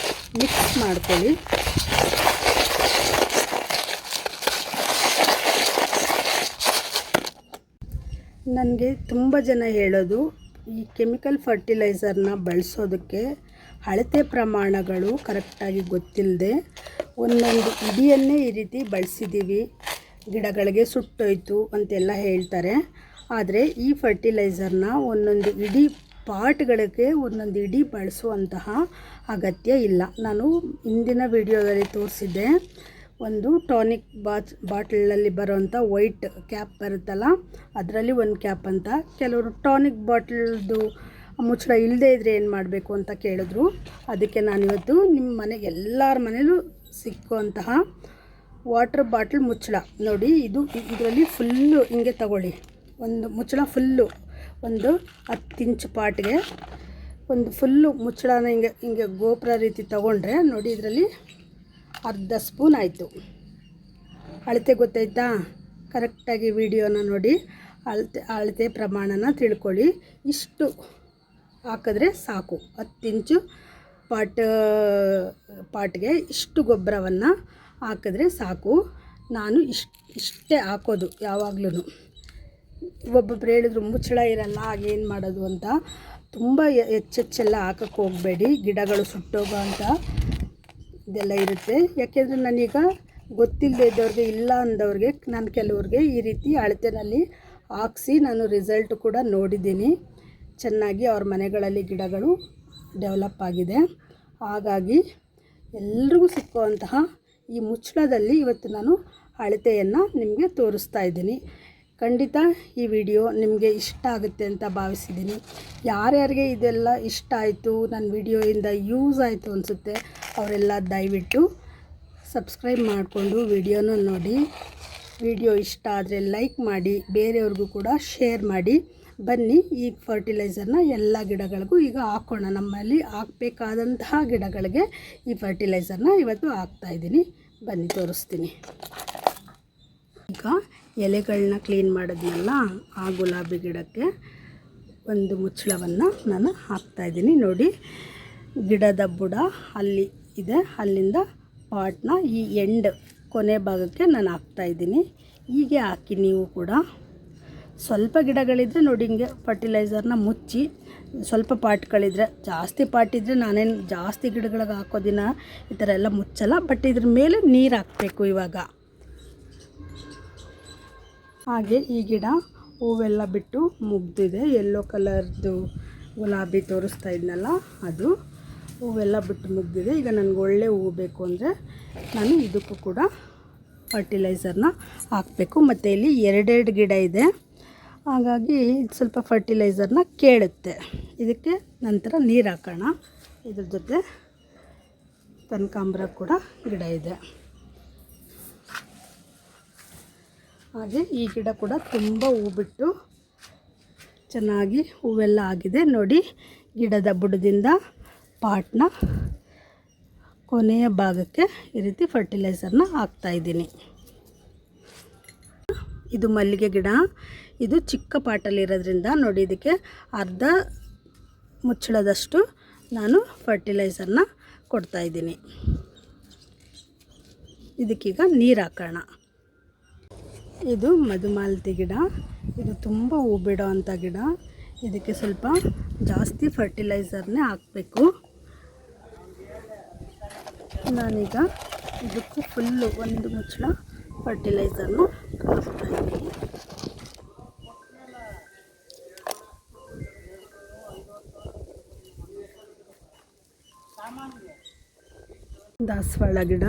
ಮಿಕ್ಸ್ ಮಾಡ್ಕೊಳ್ಳಿ. ನನಗೆ ತುಂಬ ಜನ ಹೇಳೋದು, ಈ ಕೆಮಿಕಲ್ ಫರ್ಟಿಲೈಸರ್ನ ಬಳಸೋದಕ್ಕೆ ಅಳತೆ ಪ್ರಮಾಣಗಳು ಕರೆಕ್ಟಾಗಿ ಗೊತ್ತಿಲ್ಲದೆ ಒಂದೊಂದು ಇಡಿಯನ್ನೇ ಈ ರೀತಿ ಬಳಸಿದ್ದೀವಿ, ಗಿಡಗಳಿಗೆ ಸುಟ್ಟೋಯ್ತು ಅಂತೆಲ್ಲ ಹೇಳ್ತಾರೆ. ಆದರೆ ಈ ಫರ್ಟಿಲೈಸರ್ನ ಒಂದೊಂದು ಇಡೀ ಪಾಟ್ಗಳಿಗೆ ಒಂದೊಂದು ಇಡೀ ಬಳಸುವಂತಹ ಅಗತ್ಯ ಇಲ್ಲ. ನಾನು ಹಿಂದಿನ ವಿಡಿಯೋದಲ್ಲಿ ತೋರಿಸಿದ್ದೆ, ಒಂದು ಟಾನಿಕ್ ಬಾಟಲಲ್ಲಿ ಬರೋವಂಥ ವೈಟ್ ಕ್ಯಾಪ್ ಬರುತ್ತಲ್ಲ, ಅದರಲ್ಲಿ ಒಂದು ಕ್ಯಾಪ್ ಅಂತ. ಕೆಲವರು ಟಾನಿಕ್ ಬಾಟಲ್ದು ಮುಚ್ಚಳ ಇಲ್ಲದೇ ಇದ್ದರೆ ಏನು ಮಾಡಬೇಕು ಅಂತ ಕೇಳಿದ್ರು. ಅದಕ್ಕೆ ನಾನಿವತ್ತು ನಿಮ್ಮ ಮನೆಗೆ ಎಲ್ಲರ ಮನೇಲೂ ಸಿಕ್ಕುವಂತಹ ವಾಟರ್ ಬಾಟಲ್ ಮುಚ್ಚಳ ನೋಡಿ, ಇದರಲ್ಲಿ ಫುಲ್ಲು ಹಿಂಗೆ ತಗೊಳ್ಳಿ. ಒಂದು ಮುಚ್ಚಳ ಫುಲ್ಲು ಒಂದು 10 ಇಂಚ್ ಪಾಟ್ಗೆ ಒಂದು ಫುಲ್ಲು ಮುಚ್ಚಳನ ಹಿಂಗೆ ಗೋಪುರ ರೀತಿ ತಗೊಂಡ್ರೆ ನೋಡಿ, ಇದರಲ್ಲಿ ಅರ್ಧ ಸ್ಪೂನ್ ಆಯಿತು. ಅಳತೆ ಗೊತ್ತಾಯ್ತಾ? ಕರೆಕ್ಟಾಗಿ ವಿಡಿಯೋನ ನೋಡಿ ಅಳತೆ ಪ್ರಮಾಣನ ತಿಳ್ಕೊಳ್ಳಿ. ಇಷ್ಟು ಹಾಕಿದ್ರೆ ಸಾಕು. 10 ಇಂಚು ಪಾಟ್ಗೆ ಇಷ್ಟು ಗೊಬ್ಬರವನ್ನು ಹಾಕಿದ್ರೆ ಸಾಕು. ನಾನು ಇಷ್ಟೇ ಹಾಕೋದು ಯಾವಾಗ್ಲೂ. ಒಬ್ಬೊಬ್ರು ಹೇಳಿದ್ರು ಮುಚ್ಚಳ ಇರಲ್ಲ, ಆಗೇನು ಮಾಡೋದು ಅಂತ. ತುಂಬ ಹೆಚ್ಚೆಲ್ಲ ಹಾಕಕ್ಕೆ ಹೋಗಬೇಡಿ, ಗಿಡಗಳು ಸುಟ್ಟೋಗೋ ಅಂತ ಇದೆಲ್ಲ ಇರುತ್ತೆ. ಯಾಕೆಂದರೆ ನಾನೀಗ ಗೊತ್ತಿಲ್ಲದೆ ಇದ್ದವ್ರಿಗೆ, ಇಲ್ಲ ಅಂದವ್ರಿಗೆ, ನಾನು ಕೆಲವ್ರಿಗೆ ಈ ರೀತಿ ಅಳತೆನಲ್ಲಿ ಹಾಕ್ಸಿ ನಾನು ರಿಸಲ್ಟ್ ಕೂಡ ನೋಡಿದ್ದೀನಿ. ಚೆನ್ನಾಗಿ ಅವ್ರ ಮನೆಗಳಲ್ಲಿ ಗಿಡಗಳು ಡೆವಲಪ್ ಆಗಿದೆ. ಹಾಗಾಗಿ ಎಲ್ರಿಗೂ ಸಿಕ್ಕುವಂತಹ ಈ ಮುಚ್ಚಳದಲ್ಲಿ ಇವತ್ತು ನಾನು ಅಳತೆಯನ್ನು ನಿಮಗೆ ತೋರಿಸ್ತಾ ಇದ್ದೀನಿ. ಖಂಡಿತ ಈ ವಿಡಿಯೋ ನಿಮಗೆ ಇಷ್ಟ ಆಗುತ್ತೆ ಅಂತ ಭಾವಿಸಿದ್ದೀನಿ. ಯಾರ್ಯಾರಿಗೆ ಇದೆಲ್ಲ ಇಷ್ಟ ಆಯಿತು, ನನ್ನ ವಿಡಿಯೋಯಿಂದ ಯೂಸ್ ಆಯಿತು ಅನಿಸುತ್ತೆ, ಅವರೆಲ್ಲ ದಯವಿಟ್ಟು ಸಬ್ಸ್ಕ್ರೈಬ್ ಮಾಡಿಕೊಂಡು ವಿಡಿಯೋನ ನೋಡಿ. ವಿಡಿಯೋ ಇಷ್ಟ ಆದರೆ ಲೈಕ್ ಮಾಡಿ, ಬೇರೆಯವ್ರಿಗೂ ಕೂಡ ಶೇರ್ ಮಾಡಿ. ಬನ್ನಿ, ಈ ಫರ್ಟಿಲೈಸರ್ನ ಎಲ್ಲ ಗಿಡಗಳಿಗೂ ಈಗ ಹಾಕೋಣ. ನಮ್ಮಲ್ಲಿ ಹಾಕಬೇಕಾದಂತಹ ಗಿಡಗಳಿಗೆ ಈ ಫರ್ಟಿಲೈಸರ್ನ ಇವತ್ತು ಹಾಕ್ತಾಯಿದ್ದೀನಿ. ಬನ್ನಿ ತೋರಿಸ್ತೀನಿ. ಈಗ ಎಲೆಗಳನ್ನ ಕ್ಲೀನ್ ಮಾಡಿದ್ನಲ್ಲ, ಆ ಗುಲಾಬಿ ಗಿಡಕ್ಕೆ ಒಂದು ಮುಚ್ಚಳವನ್ನು ನಾನು ಹಾಕ್ತಾಯಿದ್ದೀನಿ. ನೋಡಿ, ಗಿಡದ ಬುಡ ಅಲ್ಲಿ ಇದೆ, ಅಲ್ಲಿಂದ ಪಾಟ್ನ ಈ ಕೊನೆ ಭಾಗಕ್ಕೆ ನಾನು ಹಾಕ್ತಾಯಿದ್ದೀನಿ. ಹೀಗೆ ಹಾಕಿ ನೀವು ಕೂಡ. ಸ್ವಲ್ಪ ಗಿಡಗಳಿದ್ದರೆ ನೋಡಿ ಹಿಂಗೆ ಫರ್ಟಿಲೈಸರ್ನ ಮುಚ್ಚಿ, ಸ್ವಲ್ಪ ಪಾಟ್ಗಳಿದ್ರೆ, ಜಾಸ್ತಿ ಪಾಟಿದ್ರೆ ನಾನೇನು ಜಾಸ್ತಿ ಗಿಡಗಳಿಗೆ ಹಾಕೋದಿನ ಈ ಥರ ಎಲ್ಲ ಮುಚ್ಚಲ್ಲ. ಬಟ್ ಇದ್ರ ಮೇಲೆ ನೀರು ಹಾಕಬೇಕು ಇವಾಗ. ಹಾಗೆ ಈ ಗಿಡ ಹೂವೆಲ್ಲ ಬಿಟ್ಟು ಮುಗ್ದಿದೆ. ಯೆಲ್ಲೋ ಕಲರ್ದು ಗುಲಾಬಿ ತೋರಿಸ್ತಾ ಇದ್ನಲ್ಲ, ಅದು ಹೂವೆಲ್ಲ ಬಿಟ್ಟು ಮುಗ್ದಿದೆ. ಈಗ ನನಗೆ ಒಳ್ಳೆ ಹೂವು ಬೇಕು ಅಂದರೆ ನಾನು ಇದಕ್ಕೂ ಕೂಡ ಫರ್ಟಿಲೈಸರ್ನ ಹಾಕಬೇಕು. ಮತ್ತು ಇಲ್ಲಿ 2 ಗಿಡ ಇದೆ, ಹಾಗಾಗಿ ಸ್ವಲ್ಪ ಫರ್ಟಿಲೈಸರ್ನ ಕೇಳುತ್ತೆ. ಇದಕ್ಕೆ ನಂತರ ನೀರು ಹಾಕೋಣ. ಇದ್ರ ಜೊತೆ ಕನಕಾಂಬರ ಕೂಡ ಗಿಡ ಇದೆ. ಹಾಗೆ ಈ ಗಿಡ ಕೂಡ ತುಂಬ ಹೂ ಬಿಟ್ಟು ಚೆನ್ನಾಗಿ ಹೂವೆಲ್ಲ ಆಗಿದೆ. ನೋಡಿ, ಗಿಡದ ಬುಡದಿಂದ ಪಾಟ್ನ ಕೊನೆಯ ಭಾಗಕ್ಕೆ ಈ ರೀತಿ ಫರ್ಟಿಲೈಸರ್ನ ಹಾಕ್ತಾಯಿದ್ದೀನಿ. ಇದು ಮಲ್ಲಿಗೆ ಗಿಡ. ಇದು ಚಿಕ್ಕ ಪಾಟಲ್ಲಿರೋದ್ರಿಂದ ನೋಡಿ, ಇದಕ್ಕೆ ಅರ್ಧ ಮುಚ್ಚಳದಷ್ಟು ನಾನು ಫರ್ಟಿಲೈಸರ್ನ ಕೊಡ್ತಾಯಿದ್ದೀನಿ. ಇದಕ್ಕೀಗ ನೀರು ಹಾಕೋಣ. ಇದು ಮಧುಮಾಲತಿ ಗಿಡ. ಇದು ತುಂಬ ಹೂ ಬಿಡೋ ಅಂಥ ಗಿಡ. ಇದಕ್ಕೆ ಸ್ವಲ್ಪ ಜಾಸ್ತಿ ಫರ್ಟಿಲೈಸರ್ನೇ ಹಾಕಬೇಕು. ನಾನೀಗ ಇದಕ್ಕೂ ಫುಲ್ಲು ಒಂದು ಮುಚ್ಚಳ ಫರ್ಟಿಲೈಸರ್ನ ಕಲಿಸ್ತಾ ಇದ್ದೀನಿ. ದಾಸವಾಳ ಗಿಡ,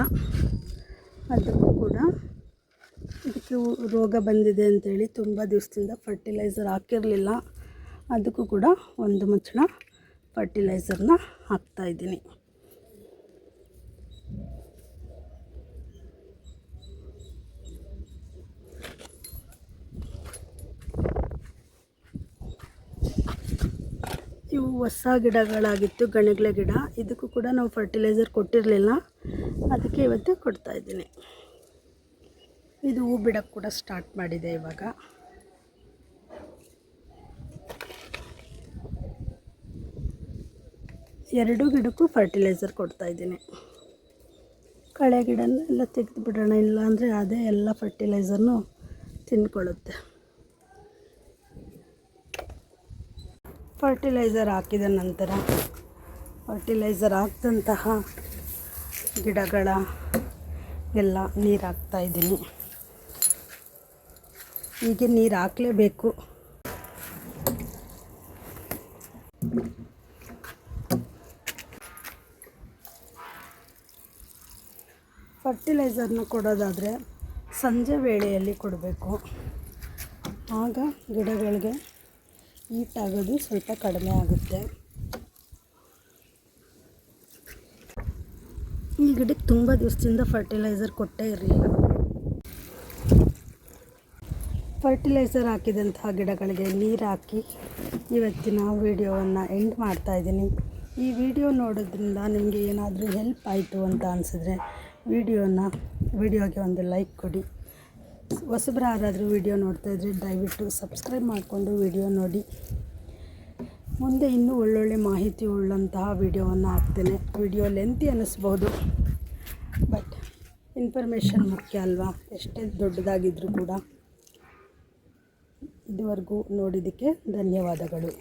ಅದಕ್ಕೂ ಕೂಡ ಇದಕ್ಕೆ ರೋಗ ಬಂದಿದೆ ಅಂಥೇಳಿ ತುಂಬ ದಿವಸದಿಂದ ಫರ್ಟಿಲೈಸರ್ ಹಾಕಿರಲಿಲ್ಲ. ಅದಕ್ಕೂ ಕೂಡ ಒಂದು ಮುಚ್ಚಳ ಫರ್ಟಿಲೈಸರ್ನ ಹಾಕ್ತಾಯಿದ್ದೀನಿ. ಇವು ಹೊಸ ಗಿಡಗಳಾಗಿತ್ತು, ಗಣಗ್ಲೆ ಗಿಡ. ಇದಕ್ಕೂ ಕೂಡ ನಾವು ಫರ್ಟಿಲೈಸರ್ ಕೊಟ್ಟಿರಲಿಲ್ಲ, ಅದಕ್ಕೆ ಇವತ್ತು ಕೊಡ್ತಾಯಿದ್ದೀನಿ. ಇದು ಹೂ ಬಿಡೋಕ್ಕೆ ಕೂಡ ಸ್ಟಾರ್ಟ್ ಮಾಡಿದೆ ಇವಾಗ. ಎರಡೂ ಗಿಡಕ್ಕೂ ಫರ್ಟಿಲೈಸರ್ ಕೊಡ್ತಾಯಿದ್ದೀನಿ. ಕಳೆ ಗಿಡನ ಎಲ್ಲ ತೆಗೆದು ಬಿಡೋಣ, ಇಲ್ಲಾಂದರೆ ಅದೇ ಎಲ್ಲ ಫರ್ಟಿಲೈಸರ್ನು ತಿಂದ್ಕೊಳ್ಳುತ್ತೆ. ಫರ್ಟಿಲೈಸರ್ ಹಾಕಿದ ನಂತರ ಫರ್ಟಿಲೈಸರ್ ಹಾಕಿದಂತಹ ಗಿಡಗಳ ಎಲ್ಲ ನೀರು ಹಾಕ್ತಾಯಿದ್ದೀನಿ. ಹೀಗೆ ನೀರು ಹಾಕಲೇಬೇಕು. ಫರ್ಟಿಲೈಸರ್ನ ಕೊಡೋದಾದರೆ ಸಂಜೆ ವೇಳೆಯಲ್ಲಿ ಕೊಡಬೇಕು. ಆಗ ಗಿಡಗಳಿಗೆ ಹೀಟ್ ಆಗೋದು ಸ್ವಲ್ಪ ಕಡಿಮೆ ಆಗುತ್ತೆ. ಈ ಗಿಡಕ್ಕೆ ತುಂಬ ದಿವಸದಿಂದ ಫರ್ಟಿಲೈಸರ್ ಕೊಟ್ಟೇ ಇರಲಿಲ್ಲ. ಫರ್ಟಿಲೈಸರ್ ಹಾಕಿದಂತಹ ಗಿಡಗಳಿಗೆ ನೀರು ಹಾಕಿ ಇವತ್ತಿನ ವಿಡಿಯೋವನ್ನು ಎಂಡ್ ಮಾಡ್ತಾಯಿದ್ದೀನಿ. ಈ ವಿಡಿಯೋ ನೋಡೋದ್ರಿಂದ ನಿಮಗೆ ಏನಾದರೂ ಹೆಲ್ಪ್ ಆಯಿತು ಅಂತ ಅನಿಸಿದ್ರೆ ವಿಡಿಯೋಗೆ ಒಂದು ಲೈಕ್ ಕೊಡಿ. ಹೊಸಬ್ರು ಯಾರಾದರೂ ವಿಡಿಯೋ ನೋಡ್ತಾಯಿದ್ರೆ ದಯವಿಟ್ಟು ಸಬ್ಸ್ಕ್ರೈಬ್ ಮಾಡಿಕೊಂಡು ವಿಡಿಯೋ ನೋಡಿ. ಮುಂದೆ ಇನ್ನೂ ಒಳ್ಳೊಳ್ಳೆ ಮಾಹಿತಿ ಉಳ್ಳಂತಹ ವಿಡಿಯೋವನ್ನು ಹಾಕ್ತೇನೆ. ವಿಡಿಯೋ ಲೆಂತಿ ಅನ್ನಿಸ್ಬೋದು, ಬಟ್ ಇನ್ಫಾರ್ಮೇಷನ್ ಮುಖ್ಯ ಅಲ್ವಾ, ಎಷ್ಟೇ ದೊಡ್ಡದಾಗಿದ್ದರೂ ಕೂಡ. ಇದುವರೆಗೂ ನೋಡಿದ್ದಕ್ಕೆ ಧನ್ಯವಾದಗಳು.